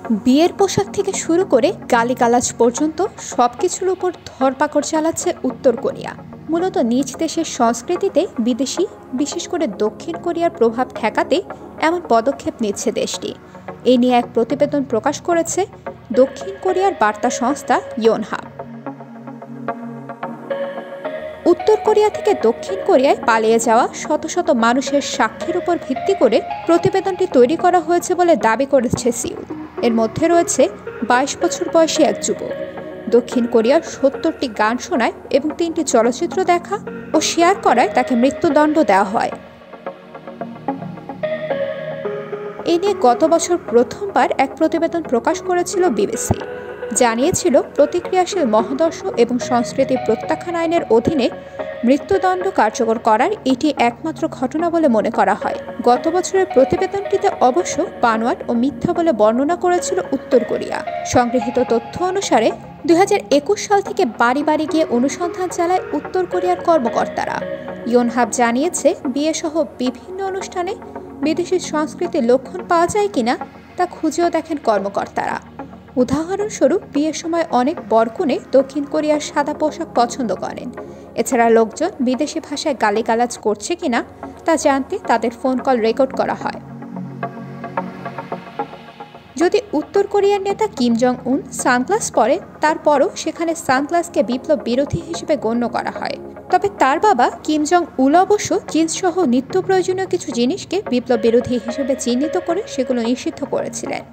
বিয়ের পোশাক থেকে শুরু করে গালিগালাজ পর্যন্ত সবকিছুর উপর ধরপাকড় চালাচ্ছে উত্তর কোরিয়া। মূলত নিজ দেশের সংস্কৃতিতে বিদেশি, বিশেষ করে দক্ষিণ কোরিয়ার প্রভাব ঠেকাতে এমন পদক্ষেপ নিচ্ছে দেশটি। এ নিয়ে এক প্রতিবেদন প্রকাশ করেছে দক্ষিণ কোরিয়ার বার্তা সংস্থা ইয়োনহাপ। উত্তর কোরিয়া থেকে দক্ষিণ কোরিয়ায় পালিয়ে যাওয়া শত শত মানুষের সাক্ষ্যের উপর ভিত্তি করে প্রতিবেদনটি তৈরি করা হয়েছে বলে দাবি করেছে সিউল। এর মধ্যে রয়েছে ২২ বছর বয়সী এক যুবক। দক্ষিণ কোরিয়ার ৭০টি গান শোনায় এবং ৩টি চলচ্চিত্র দেখা ও শেয়ার করায় তাকে মৃত্যুদণ্ড দেওয়া হয়। এ নিয়ে গত বছর প্রথমবার এক প্রতিবেদন প্রকাশ করেছিল বিবিসি। জানিয়েছিল প্রতিক্রিয়াশীল মহাদর্শ এবং সংস্কৃতি প্রত্যাখ্যান আইনের অধীনে মৃত্যুদণ্ড কার্যকর করার এটি একমাত্র ঘটনা বলে মনে করা হয়। গত বছরের প্রতিবেদনটিতে অবশ্য বানোয়াট ও মিথ্যা বলে বর্ণনা করেছিল উত্তর কোরিয়া। সংগৃহীত তথ্য অনুসারে ২০২১ সাল থেকে বাড়ি বাড়ি গিয়ে অনুসন্ধান চালায় উত্তর কোরিয়ার কর্মকর্তারা। ইয়োনহাপ জানিয়েছে, বিয়েসহ বিভিন্ন অনুষ্ঠানে বিদেশি সংস্কৃতির লক্ষণ পাওয়া যায় কিনা তা খুঁজেও দেখেন কর্মকর্তারা। উদাহরণস্বরূপ, বিয়ের সময় অনেক বরকনে দক্ষিণ কোরিয়ার সাদা পোশাক পছন্দ করেন। এছাড়া লোকজন বিদেশি ভাষায় গালিগালাজ করছে কিনা তা জানতে তাদের ফোন কল রেকর্ড করা হয়। যদি উত্তর কোরিয়ার নেতা কিম জং উন সানগ্লাস পরে, তারপরও সেখানে সানগ্লাসকে বিপ্লব বিরোধী হিসেবে গণ্য করা হয়। তবে তার বাবা কিম জং উল অবশ্য জিন্স সহ নিত্য প্রয়োজনীয় কিছু জিনিসকে বিপ্লব বিরোধী হিসেবে চিহ্নিত করে সেগুলো নিষিদ্ধ করেছিলেন।